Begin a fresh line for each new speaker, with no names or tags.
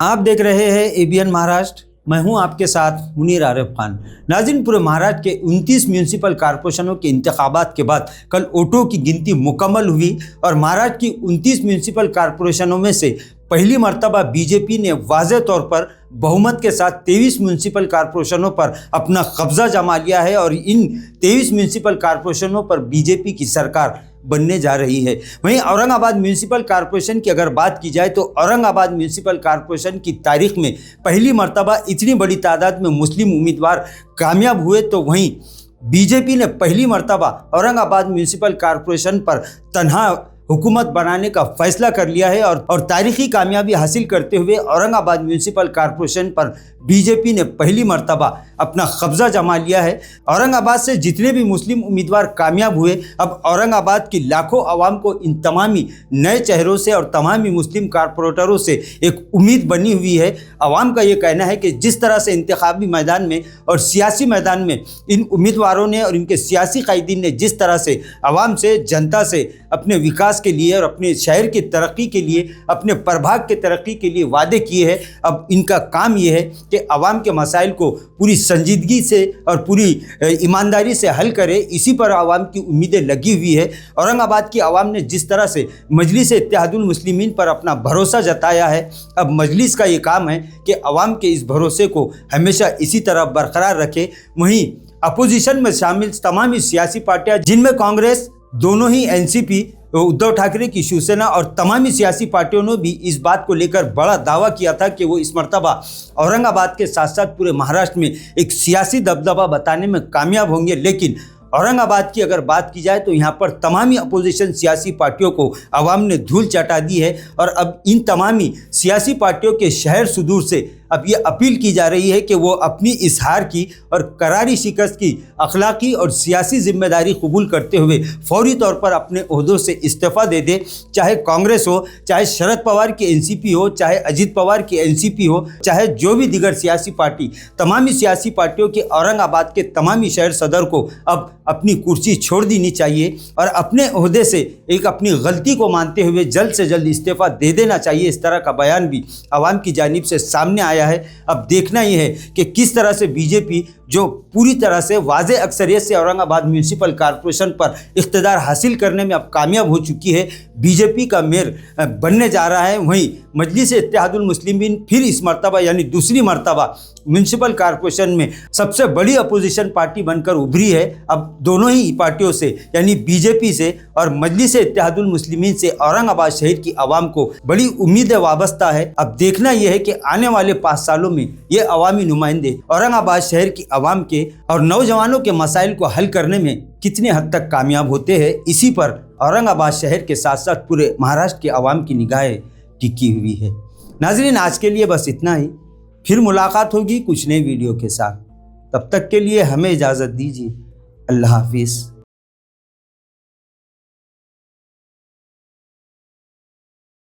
आप देख रहे हैं ABN महाराष्ट्र। मैं हूं आपके साथ मुनीर आरिफ खान। नाज़रीन, पूरे महाराष्ट्र के 29 म्यूनसिपल कॉरपोरेशनों के इंतखाबात के बाद कल वोटों की गिनती मुकम्मल हुई और महाराष्ट्र की 29 म्यूनसिपल कॉरपोरेशनों में से पहली मर्तबा बीजेपी ने वाज़ेह तौर पर बहुमत के साथ 23 म्यूनसिपल कॉरपोरेशनों पर अपना कब्जा जमा लिया है और इन 23 म्यूनसिपल कॉरपोरेशनों पर बीजेपी की सरकार बनने जा रही है। वहीं औरंगाबाद म्यूनसिपल कॉरपोरेशन की अगर बात की जाए तो औरंगाबाद म्यूनसिपल कॉरपोरेशन की तारीख में पहली मर्तबा इतनी बड़ी तादाद में मुस्लिम उम्मीदवार कामयाब हुए, तो वहीं बीजेपी ने पहली मर्तबा औरंगाबाद म्यूनसिपल कॉरपोरेशन पर तन्हा हुकूमत बनाने का फैसला कर लिया है और तारीखी कामयाबी हासिल करते हुए औरंगाबाद म्यूनसिपल कॉरपोरेशन पर बीजेपी ने पहली मर्तबा अपना कब्जा जमा लिया है। औरंगाबाद से जितने भी मुस्लिम उम्मीदवार कामयाब हुए, अब औरंगाबाद की लाखों आवाम को इन तमामी नए चेहरों से और तमामी मुस्लिम कॉरपोरेटरों से एक उम्मीद बनी हुई है। आवाम का ये कहना है कि जिस तरह से इंतखाबी मैदान में और सियासी मैदान में इन उम्मीदवारों ने और इनके सियासी कायदीन ने जिस तरह से आवाम से, जनता से अपने विकास के लिए और अपने शहर की तरक्की के लिए, अपने प्रभाग के तरक्की के लिए वादे किए हैं, अब इनका काम ये है कि आवाम के मसाइल को पूरी संजीदगी से और पूरी ईमानदारी से हल करे। इसी पर आवाम की उम्मीदें लगी हुई है। औरंगाबाद की आवाम ने जिस तरह से मजलिस इत्तेहादुल मुस्लिमीन पर अपना भरोसा जताया है, अब मजलिस का ये काम है कि आवाम के इस भरोसे को हमेशा इसी तरह बरकरार रखे। वहीं अपोजिशन में शामिल तमाम सियासी पार्टियां, जिनमें कांग्रेस, दोनों ही NCP, उद्धव ठाकरे की शिवसेना और तमामी सियासी पार्टियों ने भी इस बात को लेकर बड़ा दावा किया था कि वो इस मर्तबा औरंगाबाद के साथ साथ पूरे महाराष्ट्र में एक सियासी दबदबा बताने में कामयाब होंगे। लेकिन औरंगाबाद की अगर बात की जाए तो यहाँ पर तमामी अपोजिशन सियासी पार्टियों को आवाम ने धूल चटा दी है और अब इन तमामी सियासी पार्टियों के शहर सुदूर से अब ये अपील की जा रही है कि वो अपनी इस हार की और करारी शिकस्त की अखलाकी और सियासी जिम्मेदारी कबूल करते हुए फौरी तौर पर अपने ओहदों से इस्तीफ़ा दे दे। चाहे कांग्रेस हो, चाहे शरद पवार की NCP हो, चाहे अजीत पवार की NCP हो, चाहे जो भी दीगर सियासी पार्टी, तमामी सियासी पार्टियों के औरंगाबाद के तमामी शहर सदर को अब अपनी कुर्सी छोड़ देनी चाहिए और अपने ओहदे से एक अपनी गलती को मानते हुए जल्द से जल्द इस्तीफ़ा दे देना चाहिए। इस तरह का बयान भी आवाम की जानिब से सामने आया है। अब देखना ये है कि किस तरह से बीजेपी, जो पूरी तरह से वाज़ेह अक्सरियत से औरंगाबाद म्यूनसिपल कॉरपोरेशन पर इख्तिदार हासिल करने में अब कामयाब हो चुकी है, बीजेपी का मेयर बनने जा रहा है। वहीं मजलिस इत्तेहादुल मुस्लिमीन फिर इस मर्तबा यानी दूसरी मर्तबा म्यूनसिपल कॉरपोरेशन में सबसे बड़ी अपोजिशन पार्टी बनकर उभरी है। अब दोनों ही पार्टियों से यानी बीजेपी से और मजलिस इत्तेहादुल मुस्लिमीन से औरंगाबाद शहर की आवाम को बड़ी उम्मीदें वाबस्ता है। अब देखना यह है कि आने वाले 5 सालों में ये अवामी नुमाइंदे औरंगाबाद शहर की आवाम के और नौजवानों के मसाइल को हल करने में कितने हद तक कामयाब होते हैं। इसी पर औरंगाबाद शहर के साथ साथ पूरे महाराष्ट्र के आवाम की निगाहें टिकी हुई है। नाज़रीन, आज के लिए बस इतना ही। फिर मुलाकात होगी कुछ नए वीडियो के साथ। तब तक के लिए हमें इजाज़त दीजिए। अल्लाह हाफिज़।